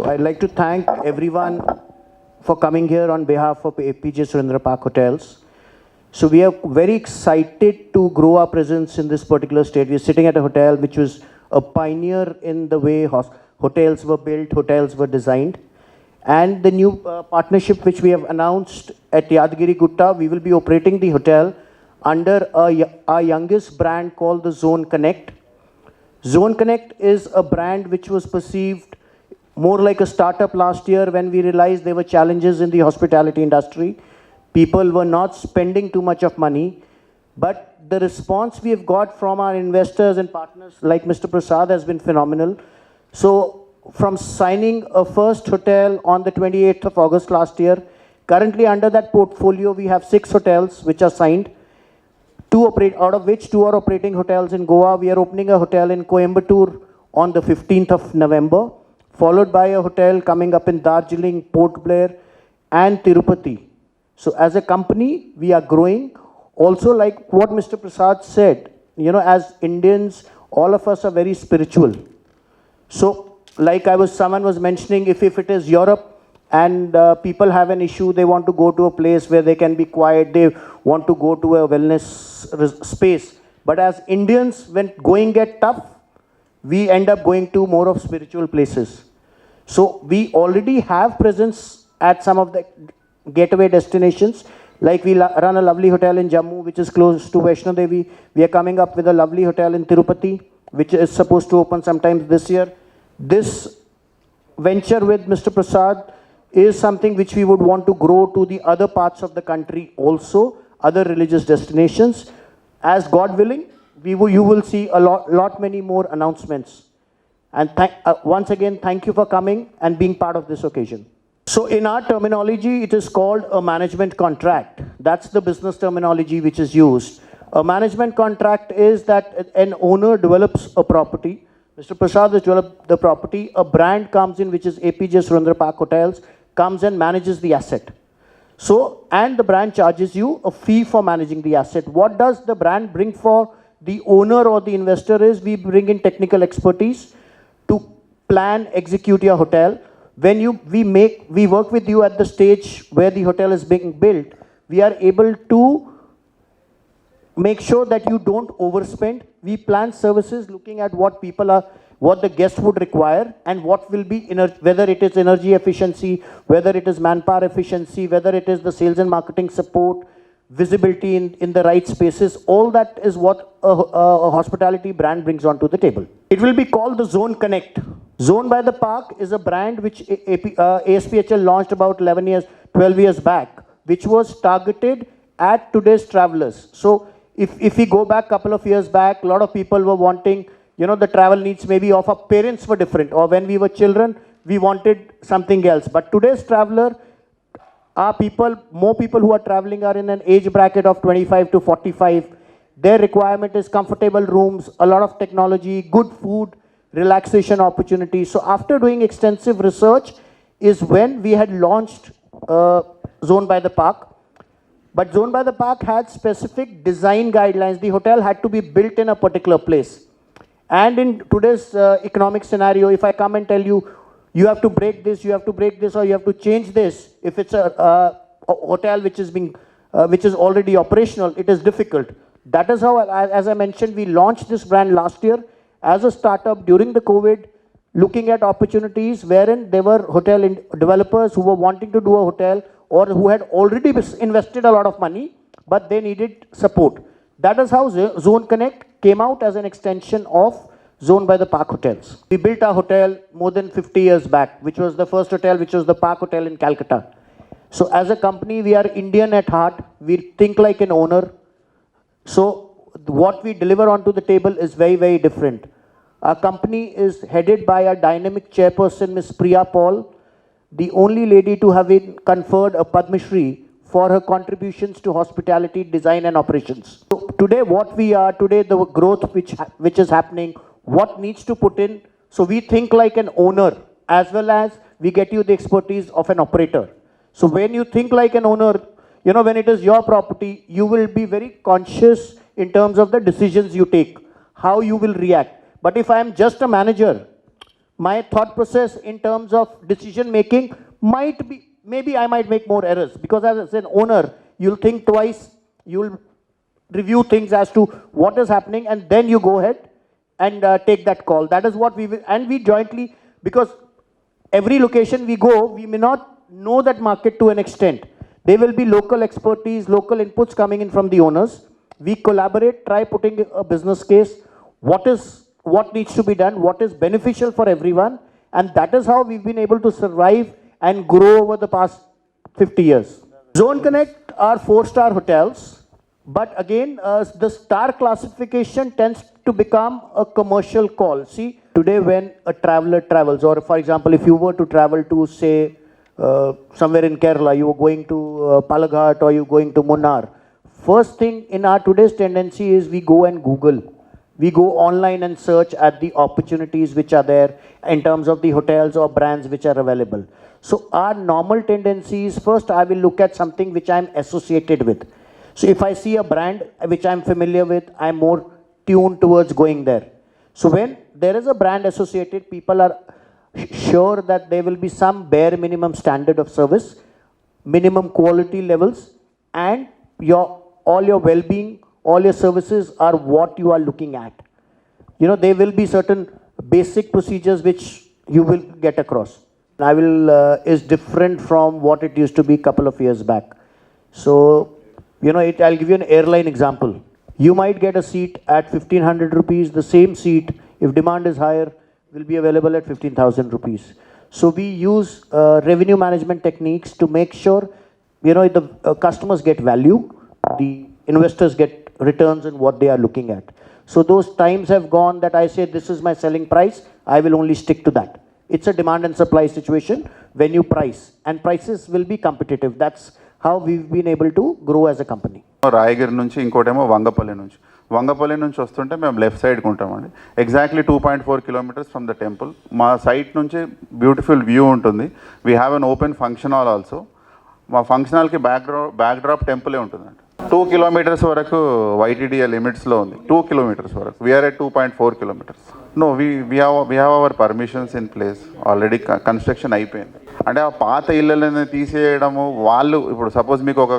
So I'd like to thank everyone for coming here on behalf of APJ Surendra Park Hotels. So we are very excited to grow our presence in this particular state. We are sitting at a hotel which was a pioneer in the way hotels were built, hotels were designed. And the new partnership which we have announced at Yadgiri Gutta, we will be operating the hotel under our youngest brand called the Zone Connect. Zone Connect is a brand which was perceived more like a startup last year when we realized there were challenges in the hospitality industry. People were not spending too much of money, but the response we have got from our investors and partners like Mr. Prasad has been phenomenal. So from signing a first hotel on the 28th of August last year, currently under that portfolio we have 6 hotels which are signed. Out of which 2 are operating hotels in Goa. We are opening a hotel in Coimbatore on the 15th of November, followed by a hotel coming up in Darjeeling, Port Blair, and Tirupati. So as a company, we are growing. Also, like what Mr. Prasad said, as Indians, all of us are very spiritual. So like someone was mentioning, if it is Europe, and people have an issue, they want to go to a place where they can be quiet, they want to go to a wellness space. But as Indians, when going get tough, we end up going to more of spiritual places. So we already have presence at some of the gateway destinations. Like we run a lovely hotel in Jammu, which is close to Vaishno Devi. We are coming up with a lovely hotel in Tirupati, which is supposed to open sometime this year. This venture with Mr. Prasad is something which we would want to grow to the other parts of the country also, other religious destinations. As God willing, you will see a lot many more announcements. And once again, thank you for coming and being part of this occasion. So in our terminology, it is called a management contract. That's the business terminology which is used. A management contract is that an owner develops a property. Mr. Prasad has developed the property. A brand comes in, which is APJ Surendra Park Hotels, comes and manages the asset. So, and the brand charges you a fee for managing the asset. What does the brand bring for the owner or the investor is we bring in technical expertise to plan, execute your hotel. When we work with you at the stage where the hotel is being built, we are able to make sure that you don't overspend. We plan services looking at what the guest would require and what will be, whether it is energy efficiency, whether it is manpower efficiency, whether it is the sales and marketing support, visibility in the right spaces. All that is what a hospitality brand brings onto the table. It will be called the Zone Connect. Zone by the Park is a brand which ASPHL launched about 12 years back, which was targeted at today's travelers. So if we go back a couple of years back, a lot of people were wanting, the travel needs maybe of our parents were different, or when we were children, we wanted something else. But today's traveler, more people who are traveling are in an age bracket of 25 to 45. Their requirement is comfortable rooms, a lot of technology, good food, relaxation opportunities. So after doing extensive research is when we had launched Zone by the Park. But Zone by the Park had specific design guidelines. The hotel had to be built in a particular place. And in today's economic scenario, if I come and tell you, you have to break this, or you have to change this, if it's a hotel which is already operational, it is difficult. That is how, as I mentioned, we launched this brand last year as a startup during the COVID, looking at opportunities wherein there were hotel developers who were wanting to do a hotel or who had already invested a lot of money, but they needed support. That is how Zone Connect came out as an extension of Zone by the Park Hotels. We built our hotel more than 50 years back, which was the first hotel, which was the Park Hotel in Calcutta. So as a company, we are Indian at heart. We think like an owner. So what we deliver onto the table is very, very different. Our company is headed by a dynamic chairperson, Ms. Priya Paul, the only lady to have been conferred a Padma Shri for her contributions to hospitality, design and operations. So today, the growth which is happening, what needs to put in. So we think like an owner as well as we get you the expertise of an operator. So when you think like an owner, when it is your property, you will be very conscious in terms of the decisions you take, how you will react. But if I am just a manager, my thought process in terms of decision making might be, maybe I might make more errors, because as an owner, you'll think twice, you'll review things as to what is happening, and then you go ahead and take that call. That is what we will, and we jointly, because every location we go, we may not know that market to an extent. There will be local expertise, local inputs coming in from the owners. We collaborate, try putting a business case, what needs to be done, what is beneficial for everyone, and that is how we've been able to survive and grow over the past 50 years. Zone Connect are 4-star hotels, but again, the star classification tends to become a commercial call. See, today when a traveler travels, or for example, if you were to travel to, say, somewhere in Kerala, you were going to Palaghat or you're going to Munnar, first thing in our today's tendency is we go and Google. We go online and search at the opportunities which are there in terms of the hotels or brands which are available. So our normal tendency is, first I will look at something which I'm associated with. So if I see a brand which I'm familiar with, I'm more tuned towards going there. So when there is a brand associated, people are sure that there will be some bare minimum standard of service, minimum quality levels, and all your well-being, all your services are what you are looking at. You know, there will be certain basic procedures which you will get across. Is different from what it used to be a couple of years back. So, you know, I'll give you an airline example. You might get a seat at 1,500 rupees. The same seat, if demand is higher, will be available at 15,000 rupees. So we use revenue management techniques to make sure, you know, the customers get value, the investors get returns in what they are looking at. So those times have gone that I say, this is my selling price, I will only stick to that. It's a demand and supply situation when you price, and prices will be competitive. That's how we've been able to grow as a company. Rayagiri నుంచి ఇంకోటేమో వంగపల్లి నుంచి వస్తుంటే మేము left సైడ్కి ఉంటామండి. Exactly 2.4 kilometres from the temple. మా site నుంచి beautiful view ఉంటుంది. We have an open function hall also. మా ఫంక్షన్ హాల్కి బ్యాక్ డ్రాప్ టెంపులే ఉంటుందండి. 2 kilometers వరకు YTDA లిమిట్స్లో ఉంది. 2 kilometers వరకు. We're at 2.4 kilometers. No we have our permissions in place. Already construction అయిపోయింది. అంటే ఆ పాత ఇళ్ళని తీసేయడము, వాళ్ళు ఇప్పుడు సపోజ్ మీకు ఒక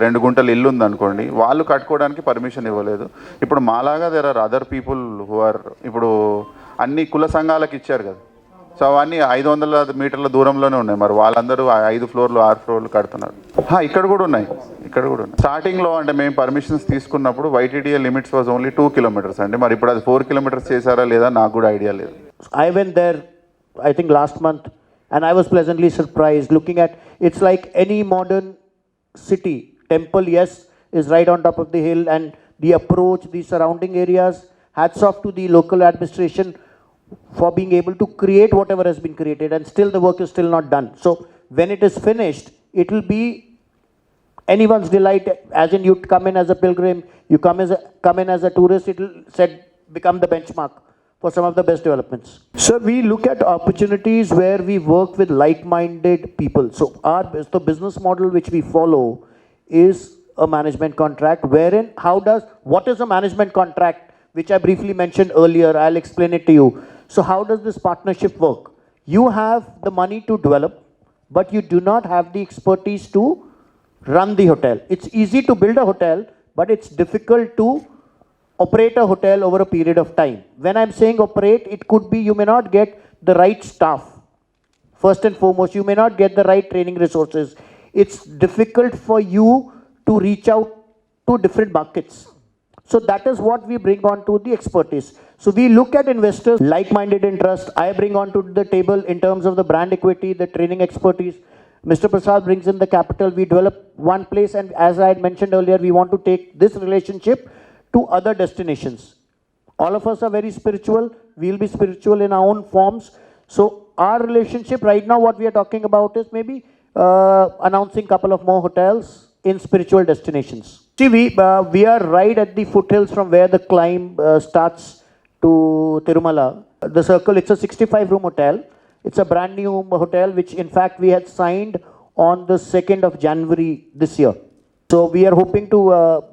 రెండు గుంటలు ఇల్లు ఉందనుకోండి, వాళ్ళు కట్టుకోవడానికి పర్మిషన్ ఇవ్వలేదు. ఇప్పుడు మాలాగా there are other people who are, ఇప్పుడు అన్ని కుల సంఘాలకు ఇచ్చారు కదా, సో అవన్నీ 500 మీటర్ల దూరంలోనే ఉన్నాయి. మరి వాళ్ళందరూ 5 floors 6 floors కడుతున్నారు. ఇక్కడ కూడా ఉన్నాయి. స్టార్టింగ్లో అంటే మేము పర్మిషన్స్ తీసుకున్నప్పుడు YTDA limits was only 2 kilometers అండి. మరి ఇప్పుడు అది 4 kilometers చేశారా లేదా నాకు కూడా ఐడియా లేదు. I went there, I think last month, and I was pleasantly surprised looking at, it's like any modern city. Temple, yes, is right on top of the hill, and the approach, the surrounding areas, hats off to the local administration for being able to create whatever has been created, and still the work is still not done. So when it is finished, it will be anyone's delight, as in you come in as a pilgrim, you come in as a tourist, it will become the benchmark for some of the best developments. So we look at opportunities where we work with like-minded people. So the business model which we follow is a management contract, wherein what is a management contract, which I briefly mentioned earlier. I'll explain it to you. So how does this partnership work? You have the money to develop, but you do not have the expertise to run the hotel. It's easy to build a hotel, but it's difficult to operate a hotel over a period of time. When I'm saying operate, it could be you may not get the right staff. First and foremost, you may not get the right training resources. It's difficult for you to reach out to different markets. So that is what we bring on to the expertise. So we look at investors, like-minded interest. I bring on to the table in terms of the brand equity, the training expertise. Mr. Prasad brings in the capital. We develop one place, and as I had mentioned earlier, we want to take this relationship to other destinations. All of us are very spiritual. We'll be spiritual in our own forms. So our relationship right now, what we are talking about is maybe announcing a couple of more hotels in spiritual destinations. See, we are right at the foothills from where the climb starts to Tirumala. The circle, it's a 65-room hotel. It's a brand new hotel, which in fact we had signed on the 2nd of January this year. So we are hoping to,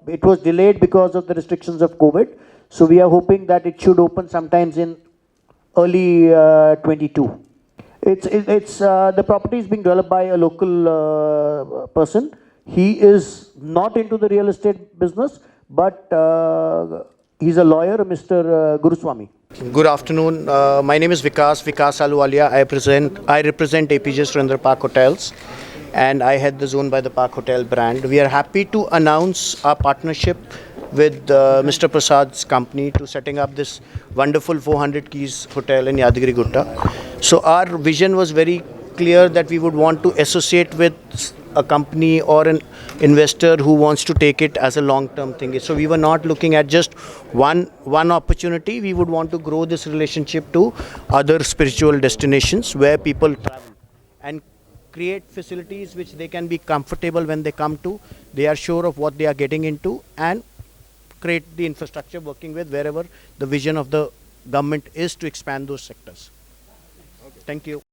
it was delayed because of the restrictions of COVID. So we are hoping that it should open sometimes in early 22. It's the property is being developed by a local person. He is not into the real estate business, but he's a lawyer, Mr. Guruswamy. Good afternoon. My name is Vikas Aluwalia. I represent APJ Surendra Park Hotels, and I head the Zone by the Park Hotel brand. We are happy to announce our partnership with Mr. Prasad's company to setting up this wonderful 400 keys hotel in Yadagiri Gutta. So our vision was very clear that we would want to associate with a company or an investor who wants to take it as a long-term thing. So we were not looking at just one opportunity. We would want to grow this relationship to other spiritual destinations where people travel and create facilities which they can be comfortable when they come to. They are sure of what they are getting into, and create the infrastructure working with wherever the vision of the government is to expand those sectors. Thank you.